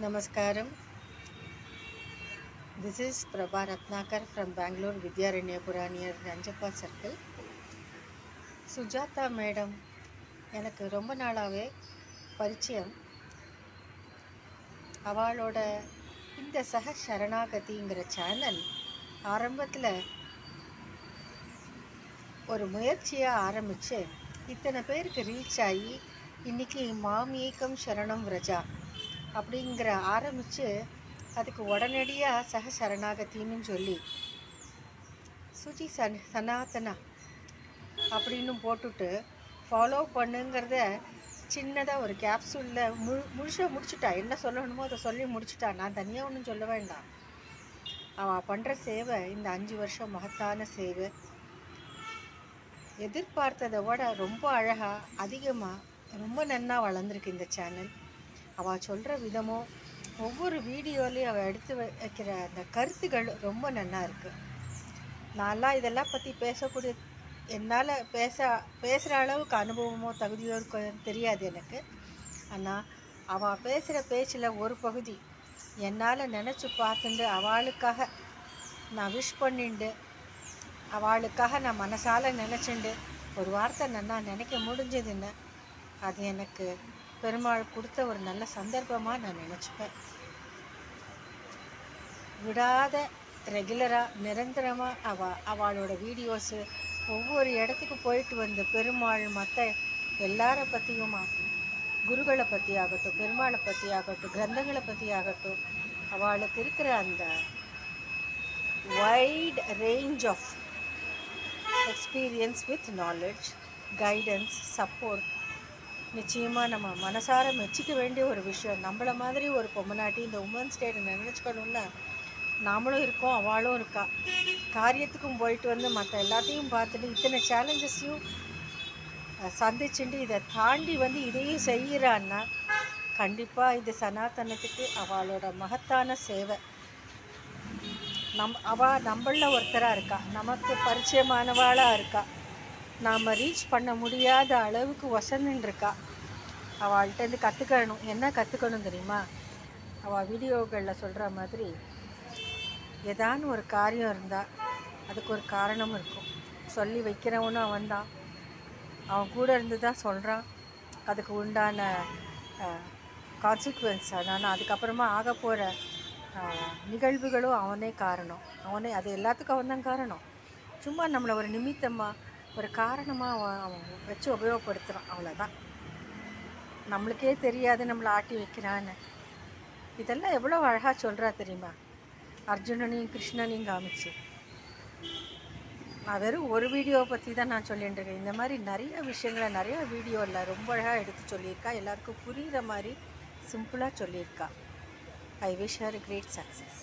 Namaskaram. This is Prabha Ratnakar from Bangalore Vidyaranyapura near Ranjappa Circle. Sujatha madam எனக்கு ரொம்ப நாளாகவே பரிச்சயம். அவளோட இந்த சரணாகதிங்கிற சேனல் ஆரம்பத்தில் ஒரு முயற்சியாக ஆரம்பித்து இத்தனை பேருக்கு ரீச் ஆகி இன்றைக்கி மாமீகம் சரணம் விரஜா அப்படிங்கிற ஆரம்பித்து அதுக்கு உடனடியாக சரணாகத்தின்னு சொல்லி சுஜி சனாதனா அப்படின்னு போட்டுட்டு ஃபாலோ பண்ணுங்கிறத சின்னதாக ஒரு கேப்சூலில் முழுசாக முடிச்சுட்டா. என்ன சொல்லணுமோ அதை சொல்லி முடிச்சுட்டா. நான் தனியாக ஒன்றும் சொல்ல வேண்டாம். அவள் பண்ணுற சேவை இந்த 5 வருஷம் மகத்தான சேவை. எதிர்பார்த்ததை விட ரொம்ப அழகாக அதிகமாக ரொம்ப நன்னா வளர்ந்துருக்கு இந்த சேனல். அவள் சொல்கிற விதமோ ஒவ்வொரு வீடியோலையும் அவள் எடுத்து வைக்கிற அந்த கருத்துகள் ரொம்ப நன்னா இருக்குது. நான்லாம் இதெல்லாம் பற்றி பேசக்கூடிய என்னால் பேசுகிற அளவுக்கு அனுபவமோ தகுதியோ தெரியாது எனக்கு. ஆனால் அவள் பேசுகிற பேச்சில் ஒரு பகுதி என்னால் நினச்சி பார்த்துட்டு அவளுக்காக நான் விஷ் பண்ணிண்டு அவளுக்காக நான் மனசால் நினச்சிண்டு ஒரு வார்த்தை நான் நினைக்க முடிஞ்சதுன்னு அது எனக்கு பெருமாள் கொடுத்த ஒரு நல்ல சந்தர்ப்பமாக நான் நினச்சிப்பேன். விடாத ரெகுலராக நிரந்தரமாக அவளோட வீடியோஸு ஒவ்வொரு இடத்துக்கு போயிட்டு வந்த பெருமாள் மற்ற எல்லாரை பற்றியும் குருகளை பற்றி ஆகட்டும், பெருமாளை பற்றி ஆகட்டும், கிரந்தங்களை பற்றி ஆகட்டும், அவளுக்கு இருக்கிற அந்த wide range of experience with knowledge, guidance, support நிச்சயமாக நம்ம மனசார மெச்சிக்க வேண்டிய ஒரு விஷயம். நம்மளை மாதிரி ஒரு பொம்மநாட்டி இந்த உமன்ஸ் டேயை நினச்சிக்கணும்னா நாமளும் இருக்கோம், அவளும் இருக்கா. காரியத்துக்கும் போயிட்டு வந்து மற்ற எல்லாத்தையும் பார்த்துட்டு இத்தனை சேலஞ்சஸையும் சந்திச்சுட்டு இதை தாண்டி வந்து இதையும் செய்கிறான்னா கண்டிப்பாக இது சனாதனத்துக்கு அவளோட மகத்தான சேவை. அவள் நம்மளில் ஒருத்தராக இருக்கா, நமக்கு பரிச்சயமானவாளாக இருக்கா, நாம் ரீச் பண்ண முடியாத அளவுக்கு வசந்துருக்கா. அவள்கிட்டருந்து கற்றுக்கணும். என்ன கற்றுக்கணும் தெரியுமா? அவள் வீடியோக்களில் சொல்கிற மாதிரி ஏதான ஒரு காரியம் இருந்தால் அதுக்கு ஒரு காரணம் இருக்கும். சொல்லி வைக்கிறவனும் அவன் தான், அவன் கூட இருந்து தான் சொல்கிறான். அதுக்கு உண்டான கான்சிக்வன்ஸ், அதான் அதுக்கப்புறமா ஆக போகிற நிகழ்வுகளும் அவனே காரணம். அது எல்லாத்துக்கும் அவன் தான் காரணம். சும்மா நம்மளை ஒரு நிமித்தமாக ஒரு காரணமாக அவன் வச்சு உபயோகப்படுத்துகிறான், அவ்வளோதான். நம்மளுக்கே தெரியாது நம்மளை ஆட்டி வைக்கிறான்னு. இதெல்லாம் எவ்வளோ அழகாக சொல்கிறா தெரியுமா? அர்ஜுனனையும் கிருஷ்ணனையும் காமிச்சு. நான் வெறும் ஒரு வீடியோவை பற்றி தான் நான் சொல்லிட்டு இருக்கேன். இந்த மாதிரி நிறைய விஷயங்களை நிறையா வீடியோவில் ரொம்ப அழகாக எடுத்து சொல்லியிருக்கா. எல்லாருக்கும் புரிகிற மாதிரி சிம்பிளாக சொல்லியிருக்கா. I wish her great success.